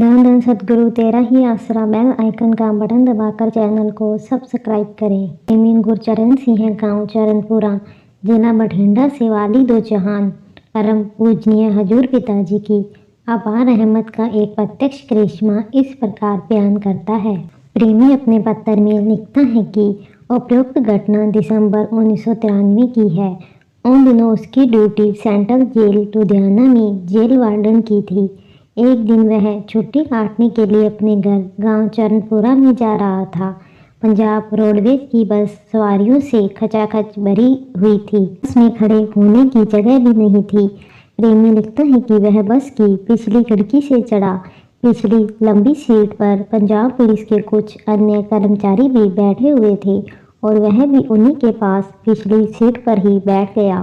धन धन सद्गुरु तेरा ही आसरा। बेल आइकन का बटन दबाकर चैनल को सब्सक्राइब करें। प्रेमी गुरचरण सिंह, गांव चरणपुरा, जिला बठिंडा से वाली दो जहान परम पूजनीय हजूर पिताजी की अपार रहमत का एक प्रत्यक्ष करिश्मा इस प्रकार बयान करता है। प्रेमी अपने पत्र में लिखता है कि उपरोक्त घटना दिसंबर 1993 की है। उन दिनों उसकी ड्यूटी सेंट्रल जेल लुधियाना में जेल वार्डन की थी। एक दिन वह छुट्टी काटने के लिए अपने घर गांव चरणपुरा में जा रहा था। पंजाब रोडवेज की बस सवारियों से खचाखच भरी हुई थी। बस में खड़े होने की जगह भी नहीं थी। प्रेमी लिखता है कि वह बस की पिछली खिड़की से चढ़ा। पिछली लंबी सीट पर पंजाब पुलिस के कुछ अन्य कर्मचारी भी बैठे हुए थे और वह भी उन्हीं के पास पिछली सीट पर ही बैठ गया।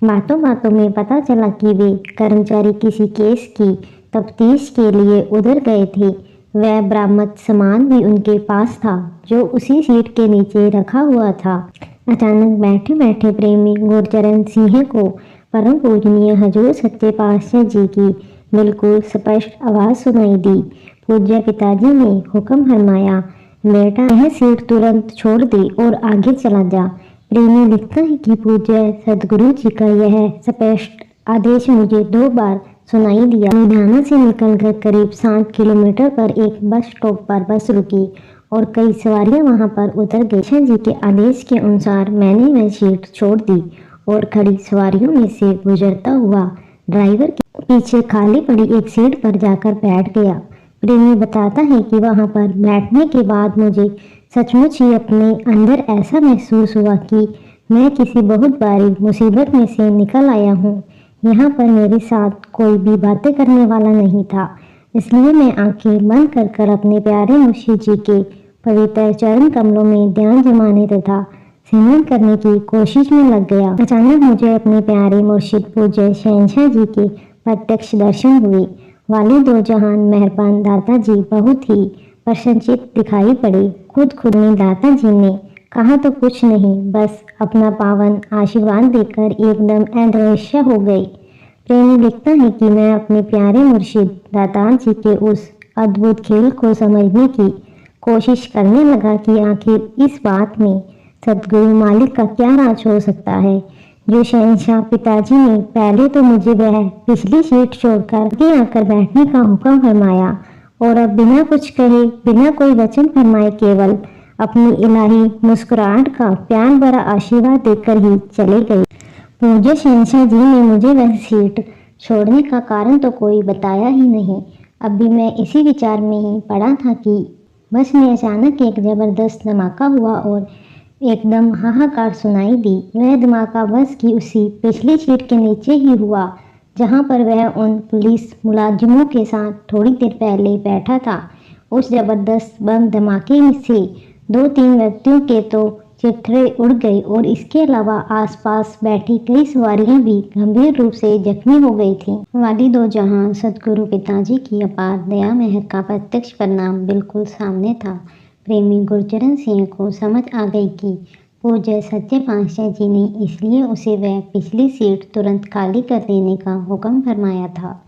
बातों बातों में पता चला कि वे कर्मचारी किसी केस की तफ्तीश के लिए उधर गए थे। वह बरामद सामान भी उनके पास था जो उसी सीट के नीचे रखा हुआ था। अचानक बैठे बैठे प्रेमी गुरचरण सिंह को परम पूजनीय हजूर सच्चे पातशाह जी की बिल्कुल स्पष्ट आवाज़ सुनाई दी। पूज्य पिताजी ने हुक्म फरमाया, बेटा यह सीट तुरंत छोड़ दे और आगे चला जा। प्रेमी लिखता है कि पूज्य सदगुरु जी का यह स्पष्ट आदेश मुझे 2 बार सुनाई दिया। लुधियाना से निकलकर करीब 7 किलोमीटर पर एक बस स्टॉप पर बस रुकी और कई सवारियां वहां पर उतर गई। पातशाह जी के आदेश के अनुसार मैंने वह सीट छोड़ दी और खड़ी सवारियों में से गुजरता हुआ ड्राइवर के पीछे खाली पड़ी एक सीट पर जाकर बैठ गया। प्रेमी बताता है कि वहां पर बैठने के बाद मुझे सचमुच ही अपने अंदर ऐसा महसूस हुआ कि मैं किसी बहुत बड़ी मुसीबत में से निकल आया हूँ। यहाँ पर मेरे साथ कोई भी बातें करने वाला नहीं था, इसलिए मैं आंखें बंद कर अपने प्यारे मुर्शिद जी के पवित्र चरण कमलों में ध्यान जमाने तथा सिमरन करने की कोशिश में लग गया। अचानक मुझे अपने प्यारे मुर्शिद पूज्य शहंशाह जी के प्रत्यक्ष दर्शन हुए। वाली दो जहान मेहरबान दादाजी बहुत ही प्रसन्नचित्त दिखाई पड़े। खुद में दादाजी ने कहा तो कुछ नहीं, बस अपना पावन आशीर्वाद देकर एकदम अदृश्य हो गई। प्रेमी लिखता है कि मैं अपने प्यारे मुर्शिद दाताजी के उस अद्भुत खेल को समझने की कोशिश करने लगा कि आखिर इस बात में सदगुरु मालिक का क्या राज हो सकता है, जो शहंशाह पिताजी ने पहले तो मुझे वह पिछली सीट छोड़कर आगे आकर बैठने का हुक्म फरमाया और अब बिना कुछ कहे, बिना कोई वचन फरमाए केवल अपनी इलाही मुस्कुराहट का प्यार भरा आशीर्वाद देकर ही चले गए। पूज्य शहंशाह जी ने मुझे वह सीट छोड़ने का कारण तो कोई बताया ही नहीं। अब भी मैं इसी विचार में ही पड़ा था कि बस में अचानक एक जबरदस्त धमाका हुआ और एकदम हाहाकार सुनाई दी। वह धमाका बस की उसी पिछली सीट के नीचे ही हुआ जहां पर वह उन पुलिस मुलाजिमों के साथ थोड़ी देर पहले बैठा था। उस जबरदस्त बम धमाके से 2-3 व्यक्तियों के तो चित्रे उड़ गई और इसके अलावा आसपास बैठी कई सवारियां भी गंभीर रूप से जख्मी हो गई थीं। वाली दो जहां सदगुरु पिताजी की अपार दया मेहर का प्रत्यक्ष परिणाम बिल्कुल सामने था। प्रेमी गुरचरण सिंह को समझ आ गई कि पूज्य सच्चे पातशाह जी ने इसलिए उसे वह पिछली सीट तुरंत खाली कर देने का हुक्म फरमाया था।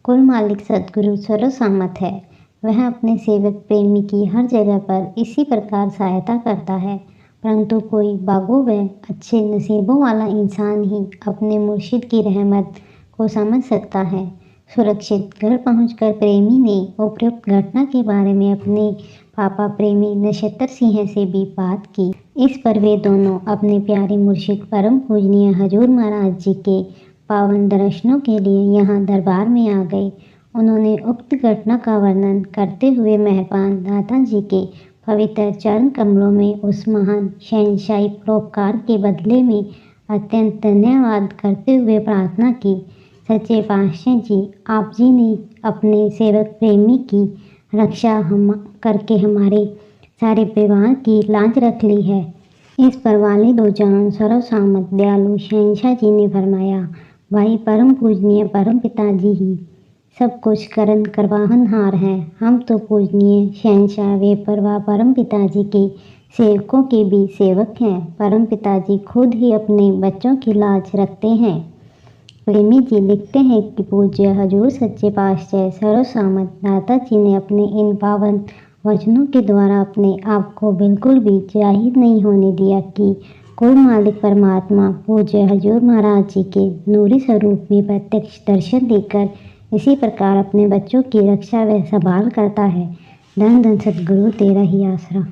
कुल मालिक सदगुरु सर्वसम्मत है। वह अपने सेवक प्रेमी की हर जगह पर इसी प्रकार सहायता करता है, परंतु कोई बागो व अच्छे नसीबों वाला इंसान ही अपने मुर्शिद की रहमत को समझ सकता है। सुरक्षित घर पहुंचकर प्रेमी ने उपरोक्त घटना के बारे में अपने पापा प्रेमी नक्षत्र सिंह से भी बात की। इस पर वे दोनों अपने प्यारे मुर्शिद परम पूजनीय हजूर महाराज जी के पावन दर्शनों के लिए यहाँ दरबार में आ गए। उन्होंने उक्त घटना का वर्णन करते हुए मेहरबान दादाजी के पवित्र चरण कमलों में उस महान शहंशाही परोपकार के बदले में अत्यंत धन्यवाद करते हुए प्रार्थना की, सच्चे पातशाह जी, आप जी ने अपने सेवक प्रेमी की रक्षा हम करके हमारे सारे परिवार की लाज रख ली है। इस पर वाले दो जहान सर्वसम्मत दयालु शहंशाह जी ने फरमाया, भाई परम पूजनीय परम पिताजी ही सब कुछ करन करवाहनहार हैं। हम तो पूजनीय शहंशाह वे परवा परम पिताजी के सेवकों के भी सेवक हैं। परम पिताजी खुद ही अपने बच्चों की लाज रखते हैं। प्रेमी जी लिखते हैं कि पूज्य हजूर सच्चे पातशाह सर्वसम्मत दाता जी ने अपने इन पावन वचनों के द्वारा अपने आप को बिल्कुल भी जाहिर नहीं होने दिया कि कोई मालिक परमात्मा पूज्य हजूर महाराज जी के नूरी स्वरूप में प्रत्यक्ष दर्शन देकर इसी प्रकार अपने बच्चों की रक्षा व संभाल करता है। धन धन सद्गुरु तेरा ही आसरा।